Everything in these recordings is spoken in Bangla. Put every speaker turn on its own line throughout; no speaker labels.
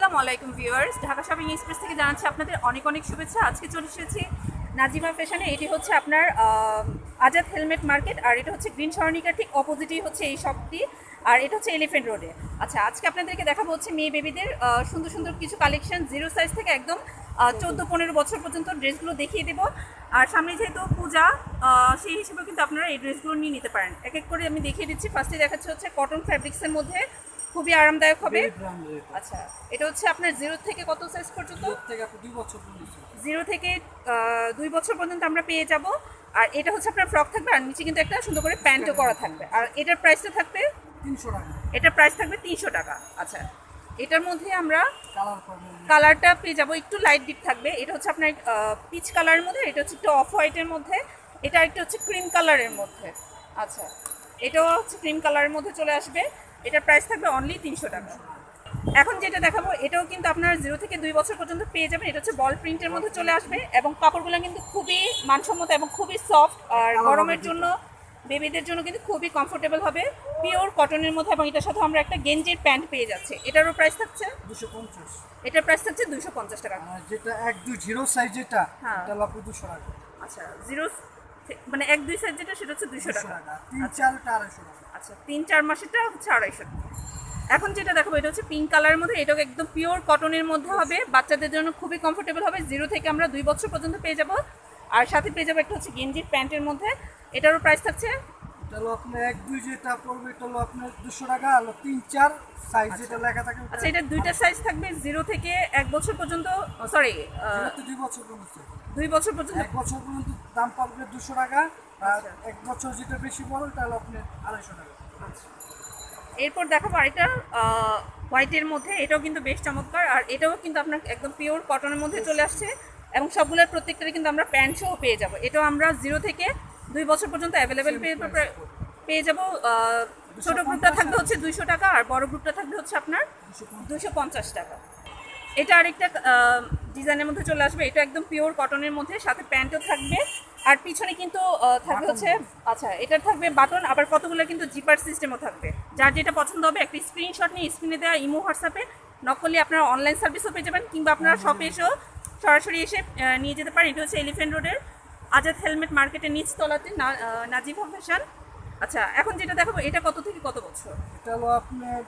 আসসালামু আলাইকুম ভিউয়ার্স, ঢাকা শপিং এক্সপ্রেস থেকে জানাচ্ছি আপনাদের অনেক অনেক শুভেচ্ছা। আজকে চলে এসেছি নাজিমা ফ্যাশনে। এটি হচ্ছে আপনার আজাদ হেলমেট মার্কেট, আর এটা হচ্ছে গ্রিন সরণিকার ঠিক অপোজিটেই হচ্ছে এই শপটি, আর এটা হচ্ছে এলিফ্যান্ট রোডে। আচ্ছা, আজকে আপনাদেরকে দেখাবো হচ্ছে মেয়ে বেবিদের সুন্দর সুন্দর কিছু কালেকশন, 0 সাইজ থেকে একদম 14-15 বছর পর্যন্ত ড্রেসগুলো দেখিয়ে দেবো। আর সামনে যেহেতু পূজা, সেই হিসেবে কিন্তু আপনারা এই ড্রেসগুলো নিয়ে নিতে পারেন। এক এক করে আমি দেখিয়ে দিচ্ছি। ফার্স্টে দেখাচ্ছে হচ্ছে কটন ফ্যাব্রিক্সের মধ্যে, খুবই আরামদায়ক হবে। আচ্ছা, এটা হচ্ছে আপনার 0 থেকে কত সাইজ পর্যন্ত? 0 থেকে 2 বছর পর্যন্ত আমরা পেয়ে যাব। আর এটা হচ্ছে আপনার ফ্রক থাকবে, আর নিচে কিন্তু একটা সুন্দর করে প্যান্টও করা থাকবে। আর এটার প্রাইসটা থাকবে
300 টাকা।
এটার প্রাইস থাকবে 300 টাকা। আচ্ছা, এটার মধ্যে আমরা কালারটা পেয়ে যাবো, একটু লাইট ডিপ থাকবে। এটা হচ্ছে আপনার পিচ কালারের মধ্যে, এটা হচ্ছে একটু অফ হোয়াইটের মধ্যে, এটা একটা হচ্ছে ক্রিম কালারের মধ্যে। আচ্ছা, এটাও হচ্ছে ক্রিম কালারের মধ্যে চলে আসবে। এটার প্রাইস থাকবে অনলি 300 টাকা। এখন যেটা দেখাবো এটাও কিন্তু আপনার 0 থেকে 2 বছর পর্যন্ত পেয়ে যাবেন। এটা হচ্ছে বল প্রিন্টের মধ্যে চলে আসবে, এবং কাপড়গুলো কিন্তু খুবই মানসম্মত এবং খুবই সফট, আর গরমের জন্য বেবিদের জন্য কিন্তু খুবই কমফোর্টেবল হবে, পিওর কটনের মধ্যে। এবং এটার সাথে আমরা একটা গেঞ্জির প্যান্ট পেয়ে যাচ্ছে। এটারও প্রাইস থাকছে
250।
এটার প্রাইস থাকছে 250 টাকা।
যেটা 1-2 সাইজ, যেটা
হ্যাঁ,
এটা লাগবে 200 টাকা।
আচ্ছা, 0 মানে 1-2 সাইজ যেটা সেটা হচ্ছে 200 টাকা।
3-4 টা 250 টাকা।
আচ্ছা, 3-4 মাসেরটা হচ্ছে 250 টাকা। এখন যেটা দেখাবো এটা হচ্ছে পিঙ্ক কালারের মধ্যে, এটাও একদম পিওর কটনের মধ্যে হবে, বাচ্চাদের জন্য খুবই কমফোর্টেবল হবে। 0 থেকে আমরা 2 বছর পর্যন্ত পেয়ে যাব। আর সাথে পেয়ে যাবো একটা হচ্ছে গেঞ্জির প্যান্টের মধ্যে। এটারও প্রাইস থাকছে,
এটা হলো আপনার 1-2 যেটা পড়বে, এটা হলো আপনার 200 টাকা। আর 3-4 সাইজ যেটা লেখা থাকে,
আচ্ছা, এটা দুইটা সাইজ থাকবে, 0 থেকে 1 বছর পর্যন্ত, সরি
2 বছর পর্যন্ত।
2 বছর পর্যন্ত।
1 বছর পর্যন্ত দাম পড়বে 200 টাকা। আর 1 বছর যেটা বেশি বড়, এটা হলো আপনার 250 টাকা।
আচ্ছা, এরপর দেখাবো আরেকটা হোয়াইটের মধ্যে, এটাও কিন্তু বেশ চমৎকার। আর এটাও কিন্তু আপনার একদম পিওর কটনের মধ্যে চলে আসছে, এবং সবগুলোর প্রত্যেকটারে কিন্তু আমরা প্যান্ট সহ পেয়ে যাবো। এটাও আমরা 0 থেকে 2 বছর পর্যন্ত অ্যাভেলেবেল পেয়ে যাবো। ছোট গ্রুপটা থাকবে হচ্ছে 200 টাকা, আর বড় গ্রুপটা থাকবে হচ্ছে আপনার 250 টাকা। এটা আরেকটা ডিজাইনের মধ্যে চলে আসবে, এটা একদম পিওর কটনের মধ্যে, সাথে প্যান্টও থাকবে। আর পিছনে কিন্তু থাকবে হচ্ছে, আচ্ছা, এটার থাকবে বাটন, আবার কতগুলো কিন্তু জিপার সিস্টেমও থাকবে। যার যেটা পছন্দ হবে একটা স্ক্রিনশট নিয়ে স্ক্রিনে দেওয়া ইমো হোয়াটসঅ্যাপে নক করলে আপনারা অনলাইন সার্ভিসও পেয়ে যাবেন, কিংবা আপনারা শপে এসেও সরাসরি এসে নিয়ে যেতে পারেন। এটা হচ্ছে এলিফ্যান্ট রোডের আজাদ হেলমেট মার্কেটের নিচ তলাতে নাজিমা ফ্যাশন। আচ্ছা, এখন যেটা দেখাবো এটা কত থেকে কত বছর?
এটা হলো আপনার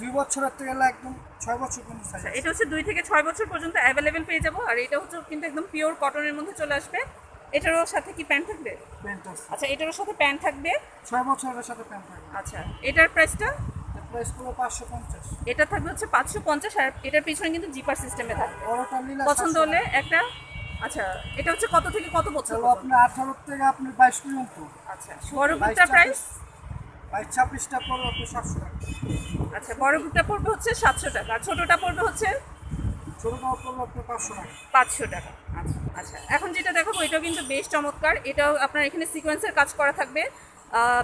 2 বছরের থেকে একদম 6 বছর পর্যন্ত সাইজ।
এটা হচ্ছে 2 থেকে 6 বছর পর্যন্ত অ্যাভেলেবেল পেয়ে যাবো। আর এটা হচ্ছে কিন্তু একদম পিওর কটনের মধ্যে চলে আসবে। এটারও সাথে কি প্যান্ট থাকবে?
প্যান্ট আছে।
আচ্ছা, এটারও সাথে প্যান্ট থাকবে।
6 বছরের সাথে প্যান্ট থাকবে।
আচ্ছা, এটার প্রাইসটা?
প্রাইস হলো 550।
এটা থাকবে হচ্ছে 550, আর এটার পিছনে কিন্তু জিপার সিস্টেমে থাকবে।
বড়টা নিলে
পছন্দ হলে একটা। আচ্ছা, এটা হচ্ছে কত থেকে কত বছর?
আপনি 18 থেকে আপনি 22 পর্যন্ত।
আচ্ছা, বড় গ্রুপটার প্রাইস?
22-26টা পড়বে আপনি 700 টাকা।
আচ্ছা, বড় গ্রুপটা পড়বে হচ্ছে 700 টাকা, আর ছোটটা পড়বে হচ্ছে
ছোটটা পড়বে আপনি 500 টাকা।
500 টাকা। আচ্ছা আচ্ছা, এখন যেটা দেখাবো এটাও কিন্তু বেশ চমৎকার। এটাও আপনার এখানে সিকোয়েন্সের কাজ করা থাকবে,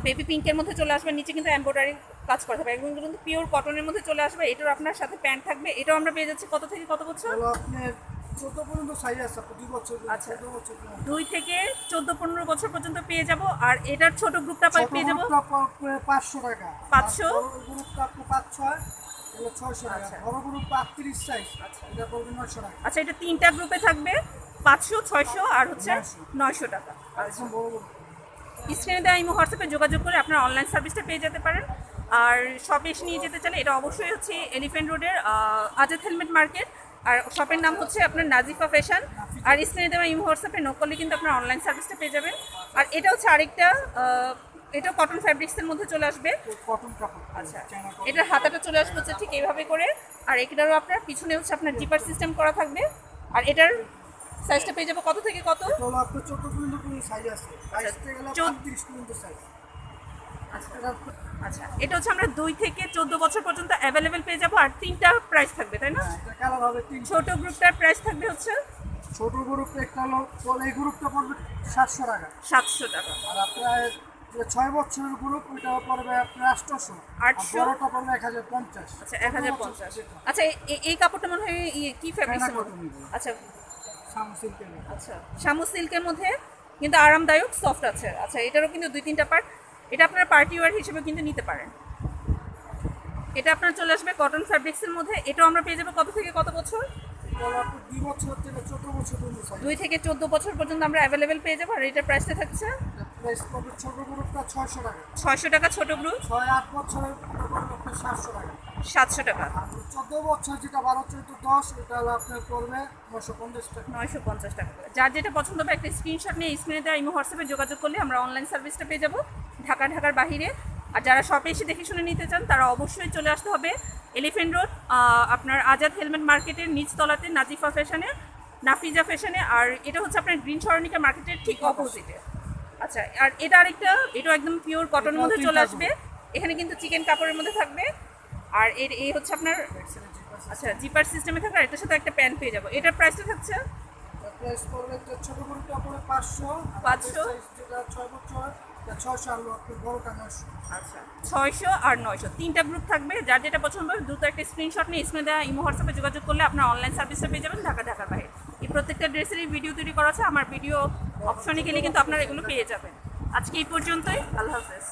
বেবি পিঙ্কের মধ্যে চলে আসবে, নিচে কিন্তু এমব্রয়ডারি কাজ করা থাকবে, এবং কিন্তু পিওর কটনের মধ্যে চলে আসবে। এটাও আপনার সাথে প্যান্ট থাকবে। এটাও আমরা পেয়ে যাচ্ছি কত থেকে কত বছর?
আপনি 14 পর্যন্ত সাইজ আছে, 2 বছর।
আচ্ছা, 2 থেকে 14-15 বছর পর্যন্ত পেয়ে যাব। আর এটার ছোট গ্রুপটা পেয়ে যাব
500 টাকা।
500।
গ্রুপটা আপনি 5-6 হলো 600 টাকা। বড় গ্রুপ 38 সাইজ, আচ্ছা, এটা পড়বে 900 টাকা।
আচ্ছা, এটা তিনটা গ্রুপে থাকবে 500, 600 আর হচ্ছে 900 টাকা।
একদম বড় গ্রুপ।
স্ক্রিনে দেওয়া ইমো হোয়াটসঅ্যাপে যোগাযোগ করে আপনারা অনলাইন সার্ভিসটা পেয়ে যেতে পারেন। আর শপে এসে নিয়ে যেতে চাইলে এটা অবশ্যই হচ্ছে এলিফ্যান্ট রোডের আজাদ হেলমেট মার্কেট, আর শপের নাম হচ্ছে আপনার নাজিফা ফ্যাশন। আর স্ক্রিনে দেওয়া ইমো হোয়াটসঅ্যাপে নক করলে কিন্তু আপনারা অনলাইন সার্ভিসটা পেয়ে যাবেন। আর এটা হচ্ছে আরেকটা, এটা কটন ফ্যাব্রিক্সের মধ্যে চলে আসবে,
কটন কাপড়।
আচ্ছা, এটার হাতাটা চলে আসবে হচ্ছে ঠিক এইভাবে করে। আর এটারও আপনার পিছনে হচ্ছে আপনার জিপার সিস্টেম করা থাকবে। আর এটার সাইজটা পেয়ে যাবো কত থেকে কত?
হলো আপনার 14 পর্যন্ত সাইজ আছে, 22 থেকে 32 পর্যন্ত সাইজ।
আচ্ছা, এটা হচ্ছে আমরা 2 থেকে 14 বছর পর্যন্ত অ্যাভেলেবেল পেয়ে যাবো। আর তিনটা প্রাইস থাকবে, তাই না?
এটা কালার হবে 3।
ছোট গ্রুপটার প্রাইস থাকবে হচ্ছে,
ছোট গ্রুপটা একটা হলো এই গ্রুপটা পড়বে 700 টাকা।
700 টাকা।
আর আপনার 6 বছরের গ্রুপ ওইটা পড়বে আপনার 800।
800।
বড়টা পড়বে 1050।
আচ্ছা, 1050। আচ্ছা, এই কাপড়টা মনে হয় কি ফ্যাব্রিক্সের মধ্যে? আচ্ছা,
শামু সিল্কের।
আচ্ছা, শামু সিল্কের মধ্যে কিন্তু আরামদায়ক, সফট আছে। আচ্ছা, এটারও কিন্তু 2-3টা পার্ট। এটা আপনারা পার্টি ওয়্যার হিসেবে কিন্তু নিতে পারেন। এটা আপনার চলে আসবে কটন ফ্যাব্রিক্সের মধ্যে। এটাও আমরা পেয়ে যাবো কত থেকে কত বছর?
তাহলে আপনি 2 বছর থেকে 14 বছর পর্যন্ত
2 থেকে 14 বছর পর্যন্ত আমরা অ্যাভেলেবেল পেয়ে যাবো। আর এটার প্রাইসটা থাকছে
প্রাইস পড়বে ছোট গ্রুপটা 600 টাকা।
600 টাকা ছোট গ্রুপ,
6-8 বছরের পড়বে আপনার 700 টাকা।
700 টাকা।
আর 14 বছর যেটা 12 14 10 এটা হলো আপনার পড়বে 950 টাকা।
950 টাকা করে। যার যেটা পছন্দ হবে একটা স্ক্রিনশট নিয়ে স্ক্রিনে দেওয়া ইমো হোয়াটসঅ্যাপে যোগাযোগ করলে আমরা অনলাইন সার্ভিসটা পেয়ে যাবো ঢাকার বাহিরে। আর যারা শপে এসে দেখে শুনে নিতে চান তারা অবশ্যই চলে আসতে হবে এলিফ্যান্ট রোড, আপনার আজাদ হেলমেট মার্কেটের নিচতলাতে নাজিফা ফ্যাশনে, নাফিজা ফ্যাশনে। আর এটা হচ্ছে আপনার গ্রিন সরণিকা মার্কেটের ঠিক অপোজিটে। আচ্ছা, আর এটা আরেকটা, এটাও একদম পিওর কটনের মধ্যে চলে আসবে। এখানে কিন্তু চিকেন কাপড়ের মধ্যে থাকবে। আর এই হচ্ছে আপনার আচ্ছা জিপার সিস্টেমে থাকবে। আর এটার সাথে একটা প্যান্ট পেয়ে যাবো। এটার প্রাইসটা থাকছে
প্রাইস পড়বে একটা ছোট গ্রুপটা পড়বে 500,
500
যেটা 6 বছর এটা 600 আর আপনার বড়টা 900।
আচ্ছা 600 আর 900 তিনটা গ্রুপ থাকবে। যার যেটা পছন্দ হবে দ্রুত একটা স্ক্রিনশট নিয়ে স্ক্রিনে দেওয়া ইমো হোয়াটসঅ্যাপে যোগাযোগ করলে আপনার অনলাইন সার্ভিসটা পেয়ে যাবেন ঢাকার বাইরে। এই প্রত্যেকটা ড্রেসেরই ভিডিও তৈরি করা আছে, আমার ভিডিও অপশনে গেলে কিন্তু আপনারা এগুলো পেয়ে যাবেন। আজকে এই পর্যন্তই, আল্লাহ হাফেজ।